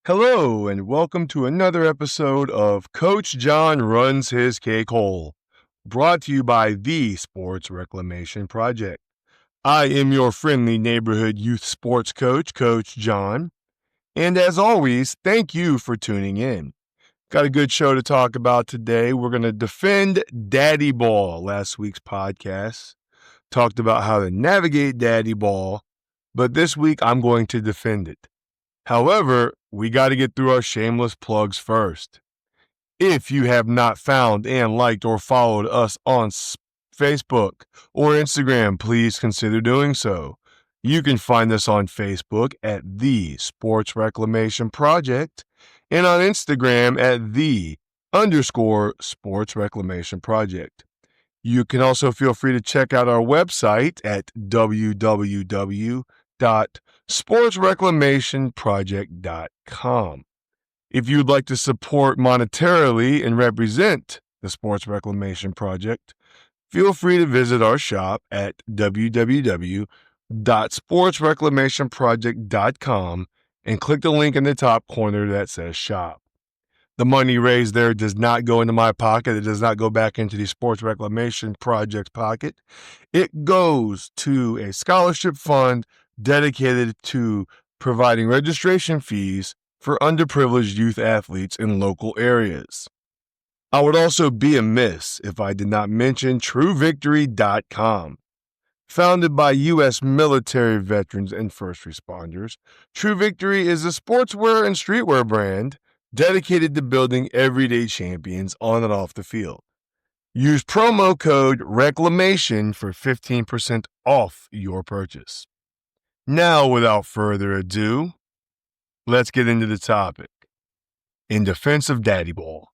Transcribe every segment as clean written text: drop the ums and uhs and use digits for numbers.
Hello, and welcome to another episode of Coach Jon Runs His Cake Hole, brought to you by the Sports Reclamation Project. I am your friendly neighborhood youth sports coach, Coach Jon, and as always, thank you for tuning in. Got a good show to talk about today. We're going to defend Daddy Ball. Last week's podcast talked about how to navigate Daddy Ball, but this week I'm going to defend it. However, we got to get through our shameless plugs first. If you have not found and liked or followed us on Facebook or Instagram, please consider doing so. You can find us on Facebook at The Sports Reclamation Project and on Instagram at _Sports Reclamation Project. You can also feel free to check out our website at www.sportsreclamationproject.com. If you'd like to support monetarily and represent the Sports Reclamation Project, feel free to visit our shop at www.sportsreclamationproject.com and click the link in the top corner that says shop. The money raised there does not go into my pocket. It does not go back into the Sports Reclamation Project's pocket. It goes to a scholarship fund dedicated to providing registration fees for underprivileged youth athletes in local areas. I would also be amiss if I did not mention TrueVictory.com. Founded by U.S. military veterans and first responders, True Victory is a sportswear and streetwear brand dedicated to building everyday champions on and off the field. Use promo code RECLAMATION for 15% off your purchase. Now, without further ado, let's get into the topic. In defense of Daddy Ball.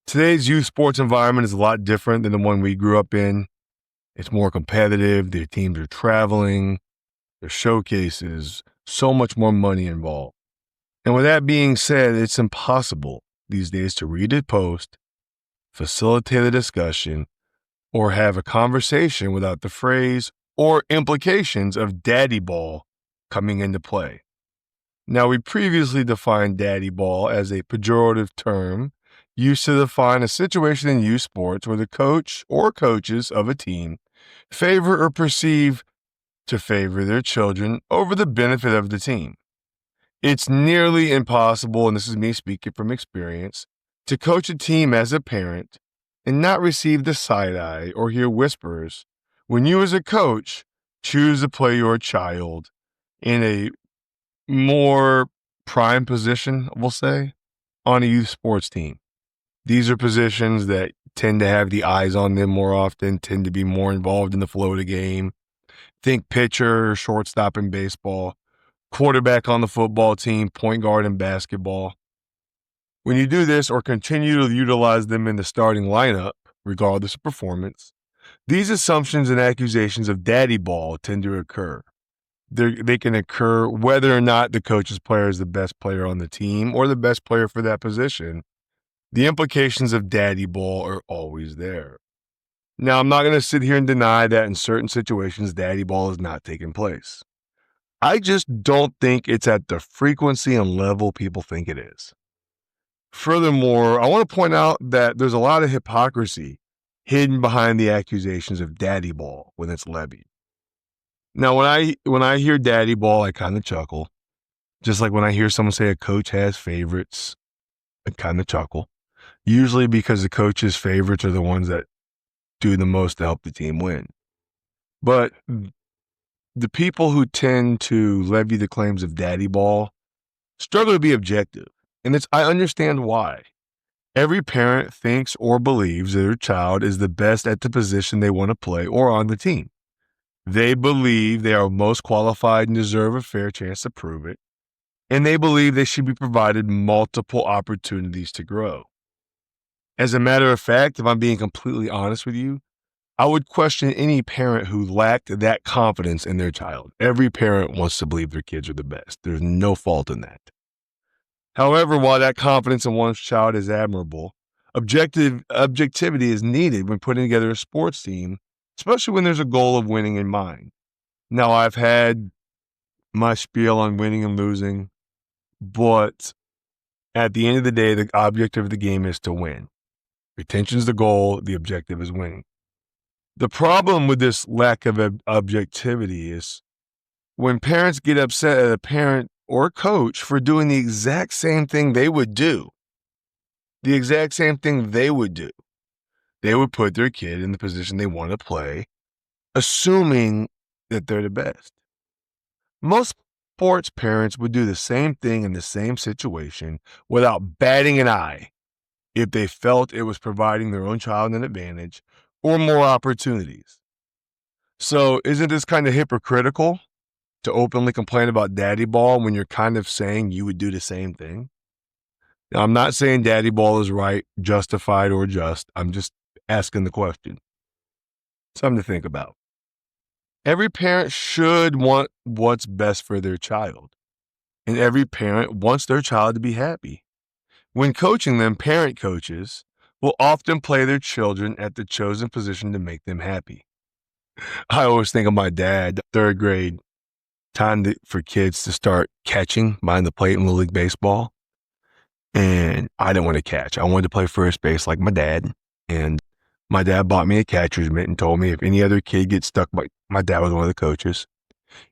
Today's youth sports environment is a lot different than the one we grew up in. It's more competitive, their teams are traveling, there's showcases, so much more money involved. And with that being said, it's impossible these days to read a post, facilitate a discussion, or have a conversation without the phrase or implications of Daddy Ball coming into play. Now, we previously defined Daddy Ball as a pejorative term used to define a situation in youth sports where the coach or coaches of a team favor or perceive to favor their children over the benefit of the team. It's nearly impossible, and this is me speaking from experience, to coach a team as a parent and not receive the side eye or hear whispers when you as a coach choose to play your child in a more prime position, we'll say, on a youth sports team. These are positions that tend to have the eyes on them more often, tend to be more involved in the flow of the game. Think pitcher, shortstop in baseball, quarterback on the football team, point guard in basketball. When you do this or continue to utilize them in the starting lineup, regardless of performance, these assumptions and accusations of Daddy Ball tend to occur. They can occur whether or not the coach's player is the best player on the team or the best player for that position. The implications of Daddy Ball are always there. Now, I'm not going to sit here and deny that in certain situations, Daddy Ball is not taking place. I just don't think it's at the frequency and level people think it is. Furthermore, I want to point out that there's a lot of hypocrisy hidden behind the accusations of Daddy Ball when it's levied. Now, when I hear Daddy Ball, I kind of chuckle. Just like when I hear someone say a coach has favorites, I kind of chuckle. Usually because the coach's favorites are the ones that do the most to help the team win. But the people who tend to levy the claims of Daddy Ball struggle to be objective. And I understand why. Every parent thinks or believes that their child is the best at the position they want to play or on the team. They believe they are most qualified and deserve a fair chance to prove it. And they believe they should be provided multiple opportunities to grow. As a matter of fact, if I'm being completely honest with you, I would question any parent who lacked that confidence in their child. Every parent wants to believe their kids are the best. There's no fault in that. However, while that confidence in one's child is admirable, objectivity is needed when putting together a sports team, especially when there's a goal of winning in mind. Now, I've had my spiel on winning and losing, but At the end of the day, the objective of the game is to win. Retention's the goal. The objective is winning. The problem with this lack of objectivity is when parents get upset at a parent or coach for doing the exact same thing they would do. The exact same thing they would do. They would put their kid in the position they want to play, assuming that they're the best. Most sports parents would do the same thing in the same situation without batting an eye if they felt it was providing their own child an advantage or more opportunities. So isn't this kind of hypocritical to openly complain about daddy ball when you're kind of saying you would do the same thing? Now, I'm not saying daddy ball is right, justified, or just. I'm just asking the question. Something to think about. Every parent should want what's best for their child, and every parent wants their child to be happy. When coaching them, parent coaches will often play their children at the chosen position to make them happy. I always think of my dad, third grade, time for kids to start catching behind the plate in Little League Baseball. And I didn't want to catch. I wanted to play first base like my dad. And my dad bought me a catcher's mitt and told me if any other kid gets stuck, my dad was one of the coaches.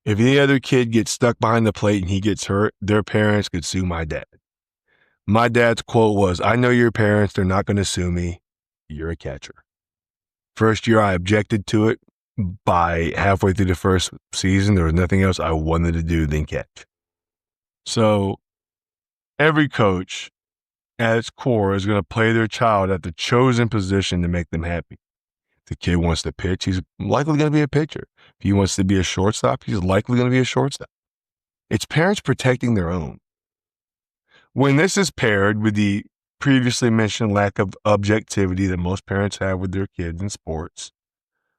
If any other kid gets stuck behind the plate and he gets hurt, their parents could sue my dad. My dad's quote was, "I know your parents, they're not going to sue me. You're a catcher." First year I objected to it. By halfway through the first season, there was nothing else I wanted to do than catch. So every coach at its core is going to play their child at the chosen position to make them happy. If the kid wants to pitch, he's likely going to be a pitcher. If he wants to be a shortstop, he's likely going to be a shortstop. It's parents protecting their own. When this is paired with the previously mentioned lack of objectivity that most parents have with their kids in sports,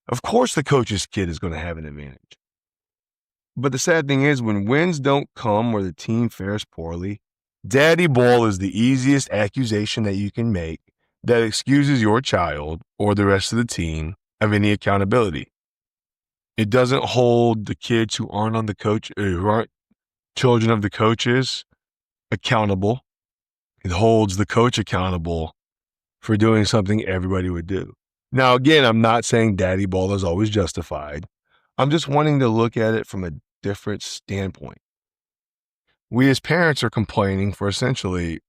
of course the coach's kid is going to have an advantage. But the sad thing is when wins don't come or the team fares poorly, daddy ball is the easiest accusation that you can make that excuses your child or the rest of the team of any accountability. It doesn't hold the kids who aren't children of the coaches accountable. It holds the coach accountable for doing something everybody would do. Now, again, I'm not saying daddy ball is always justified. I'm just wanting to look at it from a different standpoint. We as parents are complaining for essentially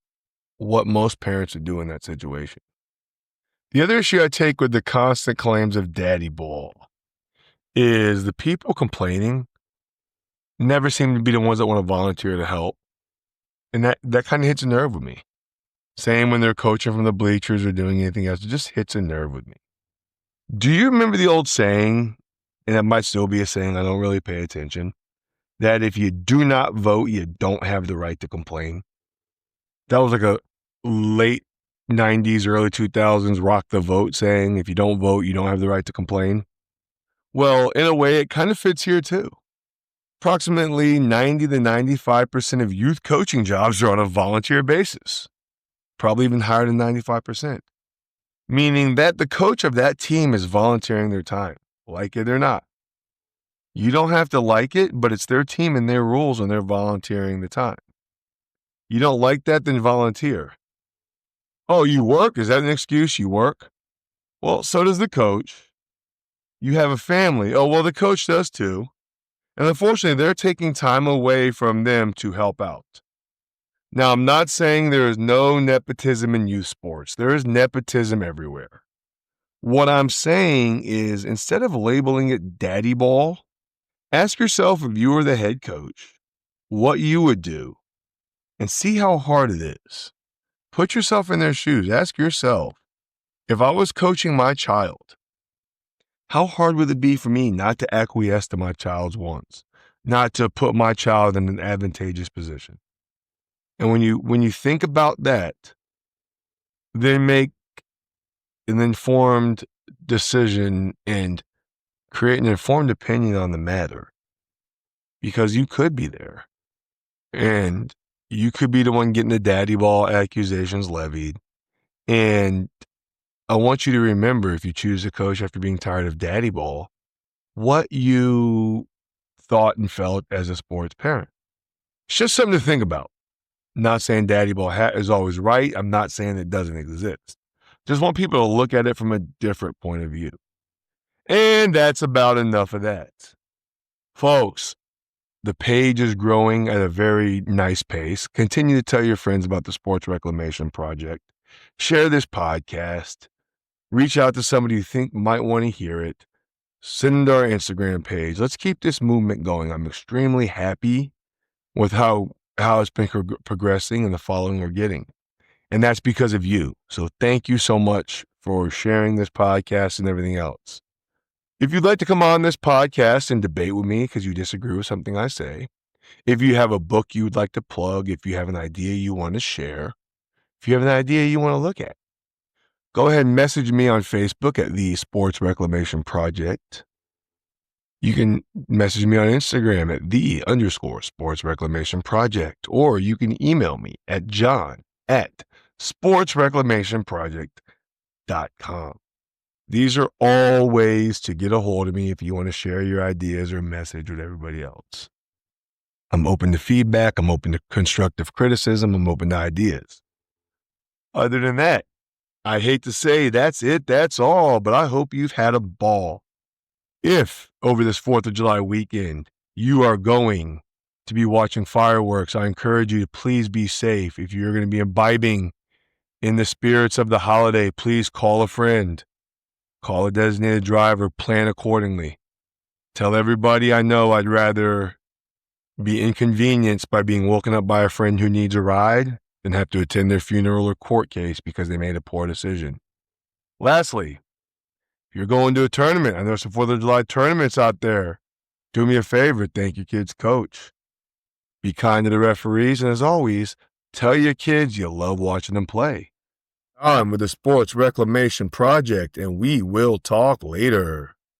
what most parents would do in that situation. The other issue I take with the constant claims of daddy ball is the people complaining never seem to be the ones that want to volunteer to help. And that kind of hits a nerve with me. Same when they're coaching from the bleachers or doing anything else. It just hits a nerve with me. Do you remember the old saying, and it might still be a saying, I don't really pay attention, that if you do not vote, you don't have the right to complain? That was like a late 90s, early 2000s rock the vote saying, if you don't vote, you don't have the right to complain. Well, in a way, it kind of fits here too. Approximately 90 to 95% of youth coaching jobs are on a volunteer basis, probably even higher than 95%, meaning that the coach of that team is volunteering their time, like it or not. You don't have to like it, but it's their team and their rules and they're volunteering the time. You don't like that, then volunteer. Oh, you work? Is that an excuse? You work? Well, so does the coach. You have a family. Oh, well, the coach does too. And unfortunately, they're taking time away from them to help out. Now, I'm not saying there is no nepotism in youth sports. There is nepotism everywhere. What I'm saying is instead of labeling it daddy ball, ask yourself if you were the head coach, what you would do, and see how hard it is. Put yourself in their shoes. Ask yourself, if I was coaching my child, how hard would it be for me not to acquiesce to my child's wants, not to put my child in an advantageous position? And when you think about that, then make an informed decision and create an informed opinion on the matter. Because you could be there. And you could be the one getting the daddy ball accusations levied. And I want you to remember, if you choose to coach after being tired of daddy ball, what you thought and felt as a sports parent. It's just something to think about. Not saying Daddy Ball Hat is always right. I'm not saying it doesn't exist. Just want people to look at it from a different point of view. And that's about enough of that. Folks, the page is growing at a very nice pace. Continue to tell your friends about the Sports Reclamation Project. Share this podcast. Reach out to somebody you think might want to hear it. Send it to our Instagram page. Let's keep this movement going. I'm extremely happy with how it's been progressing and the following we're getting. And that's because of you. So thank you so much for sharing this podcast and everything else. If you'd like to come on this podcast and debate with me because you disagree with something I say, if you have a book you'd like to plug, if you have an idea you want to share, if you have an idea you want to look at, go ahead and message me on Facebook at the Sports Reclamation Project. You can message me on Instagram at _Sports Reclamation Project, or you can email me at john@sportsreclamationproject.com. These are all ways to get a hold of me if you want to share your ideas or message with everybody else. I'm open to feedback. I'm open to constructive criticism. I'm open to ideas. Other than that, I hate to say that's it, that's all, but I hope you've had a ball. If over this 4th of July weekend, you are going to be watching fireworks, I encourage you to please be safe. If you're going to be imbibing in the spirits of the holiday, please call a friend. Call a designated driver, plan accordingly. Tell everybody I know I'd rather be inconvenienced by being woken up by a friend who needs a ride than have to attend their funeral or court case because they made a poor decision. Lastly, if you're going to a tournament, I know some 4th of July tournaments out there, do me a favor, thank your kid's coach. Be kind to the referees, and as always, tell your kids you love watching them play. I'm with the Sports Reclamation Project, and we will talk later.